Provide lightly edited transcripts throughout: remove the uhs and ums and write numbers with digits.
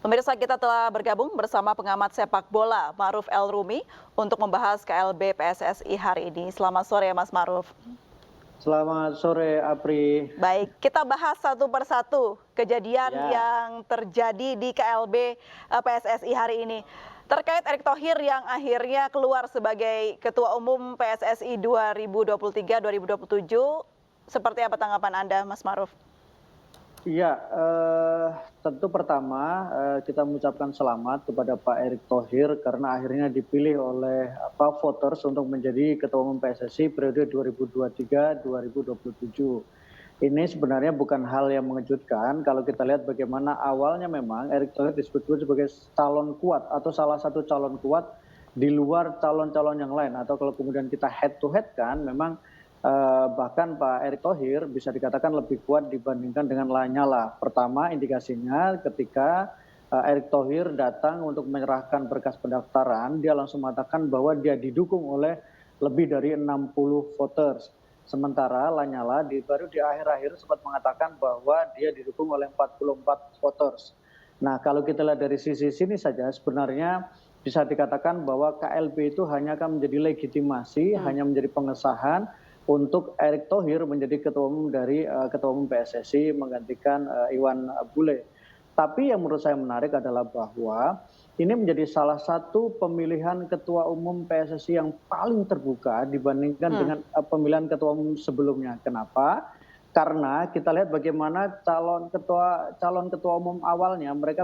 Pemirsa, kita telah bergabung bersama pengamat sepak bola Ma'ruf El Rumi untuk membahas KLB PSSI hari ini. Selamat sore Mas Ma'ruf. Selamat sore, Apri. Baik, kita bahas satu persatu kejadian yang terjadi di KLB PSSI hari ini. Terkait Erick Thohir yang akhirnya keluar sebagai Ketua Umum PSSI 2023-2027, seperti apa tanggapan Anda, Mas Ma'ruf? Iya, tentu pertama kita mengucapkan selamat kepada Pak Erick Thohir karena akhirnya dipilih oleh voters untuk menjadi Ketua Umum PSSI periode 2023-2027. Ini sebenarnya bukan hal yang mengejutkan kalau kita lihat bagaimana awalnya memang Erick Thohir disebut sebagai calon kuat atau salah satu calon kuat di luar calon-calon yang lain, atau kalau kemudian kita head to head kan memang bahkan Pak Erick Thohir bisa dikatakan lebih kuat dibandingkan dengan Lanyala. Pertama indikasinya ketika Erick Thohir datang untuk menyerahkan berkas pendaftaran, dia langsung mengatakan bahwa dia didukung oleh lebih dari 60 voters. Sementara Lanyala baru di akhir-akhir sempat mengatakan bahwa dia didukung oleh 44 voters. Nah, kalau kita lihat dari sisi sini saja sebenarnya bisa dikatakan bahwa KLB itu hanya akan menjadi legitimasi, hanya menjadi pengesahan untuk Erick Thohir menjadi Ketua Umum dari Ketua Umum PSSI menggantikan Iwan Bule. Tapi yang menurut saya menarik adalah bahwa ini menjadi salah satu pemilihan Ketua Umum PSSI yang paling terbuka dibandingkan dengan pemilihan Ketua Umum sebelumnya. Kenapa? Karena kita lihat bagaimana calon ketua umum awalnya mereka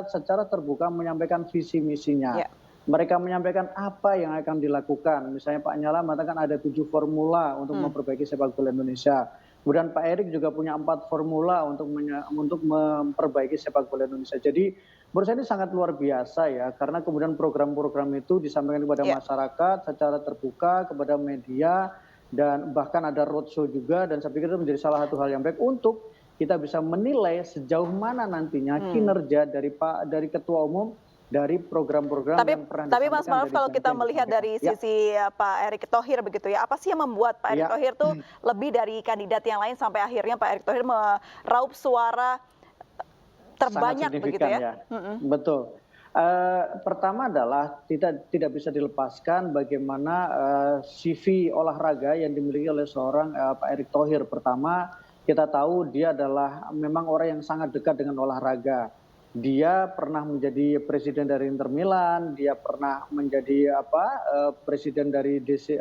secara terbuka menyampaikan visi misinya. Mereka menyampaikan apa yang akan dilakukan. Misalnya Pak Nyala mengatakan ada 7 formula untuk memperbaiki sepak bola Indonesia. Kemudian Pak Erick juga punya 4 formula untuk memperbaiki sepak bola Indonesia. Jadi menurut saya ini sangat luar biasa ya, karena kemudian program-program itu disampaikan kepada masyarakat secara terbuka, kepada media, dan bahkan ada roadshow juga, dan saya pikir itu menjadi salah satu hal yang baik untuk kita bisa menilai sejauh mana nantinya kinerja dari Ketua Umum dari program-program yang pernah tapi Mas Ma'ruf, kalau kita melihat dari sisi Pak Erick Thohir begitu ya, apa sih yang membuat Pak Erick Thohir tuh lebih dari kandidat yang lain sampai akhirnya Pak Erick Thohir meraup suara terbanyak begitu ya? Betul. Pertama adalah tidak bisa dilepaskan bagaimana CV olahraga yang dimiliki oleh seorang Pak Erick Thohir. Pertama, kita tahu dia adalah memang orang yang sangat dekat dengan olahraga. Dia pernah menjadi presiden dari Inter Milan, dia pernah menjadi presiden dari DC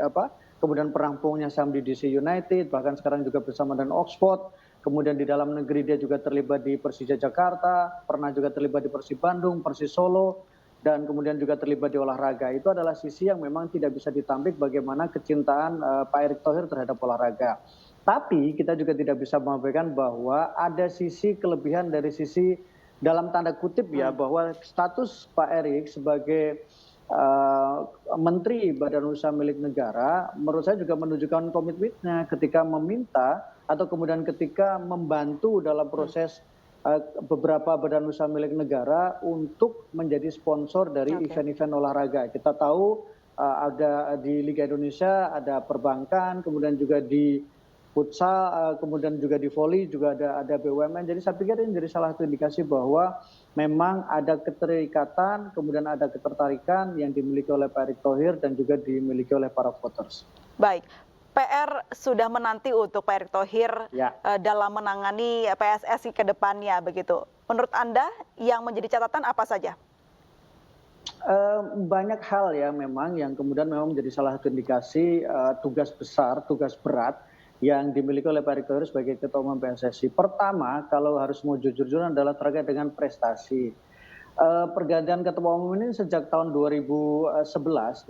kemudian pernah punya saham di DC United, bahkan sekarang juga bersama dengan Oxford. Kemudian di dalam negeri dia juga terlibat di Persija Jakarta, pernah juga terlibat di Persib Bandung, Persis Solo, dan kemudian juga terlibat di olahraga. Itu adalah sisi yang memang tidak bisa ditampik bagaimana kecintaan Pak Erick Thohir terhadap olahraga. Tapi kita juga tidak bisa mengabaikan bahwa ada sisi kelebihan dari sisi dalam tanda kutip ya, bahwa status Pak Erick sebagai Menteri Badan Usaha Milik Negara menurut saya juga menunjukkan komitmennya ketika meminta atau kemudian ketika membantu dalam proses beberapa badan usaha milik negara untuk menjadi sponsor dari event-event olahraga. Kita tahu ada di Liga Indonesia, ada perbankan, kemudian juga di futsal, kemudian juga di voli juga ada BUMN. Jadi saya pikir ini menjadi salah satu indikasi bahwa memang ada keterikatan, kemudian ada ketertarikan yang dimiliki oleh Pak Erick Thohir dan juga dimiliki oleh para voters. Baik, PR sudah menanti untuk Pak Erick Thohir dalam menangani PSSI ke depannya begitu. Menurut Anda yang menjadi catatan apa saja? Banyak hal ya memang yang kemudian memang menjadi salah satu indikasi tugas besar, tugas berat yang dimiliki oleh Pak Erick Thohir sebagai Ketua Umum PSSI. Pertama, kalau harus mau jujur-jujuran adalah terkait dengan prestasi. Pergantian Ketua Umum ini sejak tahun 2011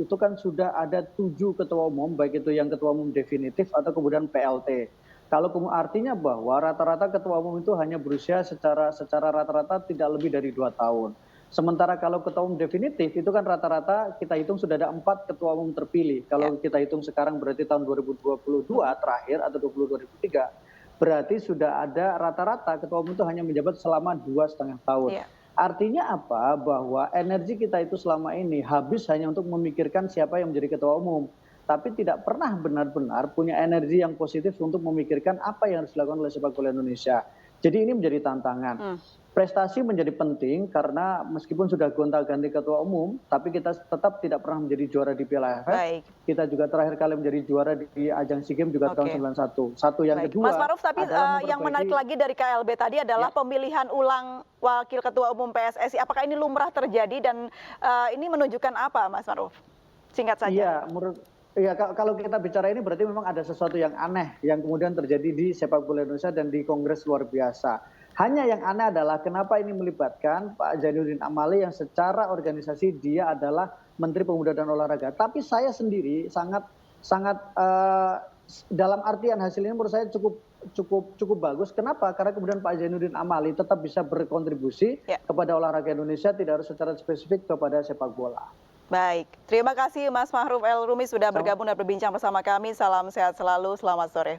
itu kan sudah ada 7 Ketua Umum, baik itu yang Ketua Umum definitif atau kemudian PLT. Kalau artinya bahwa rata-rata Ketua Umum itu hanya berusia secara rata-rata tidak lebih dari 2 tahun. Sementara kalau Ketua Umum definitif itu kan rata-rata kita hitung sudah ada 4 Ketua Umum terpilih. Kalau kita hitung sekarang berarti tahun 2022 terakhir atau 2023, berarti sudah ada rata-rata Ketua Umum itu hanya menjabat selama 2,5 tahun. Artinya apa? Bahwa energi kita itu selama ini habis hanya untuk memikirkan siapa yang menjadi Ketua Umum. Tapi tidak pernah benar-benar punya energi yang positif untuk memikirkan apa yang harus dilakukan oleh sepak bola Indonesia. Jadi ini menjadi tantangan. prestasi menjadi penting karena meskipun sudah gonta-ganti ketua umum, tapi kita tetap tidak pernah menjadi juara di Piala AFF. Baik. Kita juga terakhir kali menjadi juara di ajang SEA Games juga tahun 91. Satu yang Baik. kedua. Mas Maruf, tapi yang menarik lagi dari KLB tadi adalah pemilihan ulang wakil ketua umum PSSI. Apakah ini lumrah terjadi dan ini menunjukkan apa, Mas Maruf? Singkat saja. Iya, kalau kita bicara ini berarti memang ada sesuatu yang aneh yang kemudian terjadi di sepak bola Indonesia dan di Kongres luar biasa. Hanya yang aneh adalah kenapa ini melibatkan Pak Zainuddin Amali yang secara organisasi dia adalah Menteri Pemuda dan Olahraga. Tapi saya sendiri sangat dalam artian hasil ini menurut saya cukup bagus. Kenapa? Karena kemudian Pak Zainuddin Amali tetap bisa berkontribusi kepada olahraga Indonesia, tidak harus secara spesifik kepada sepak bola. Baik, terima kasih Mas Mahruf El Rumi sudah bergabung dan berbincang bersama kami. Salam sehat selalu, selamat sore.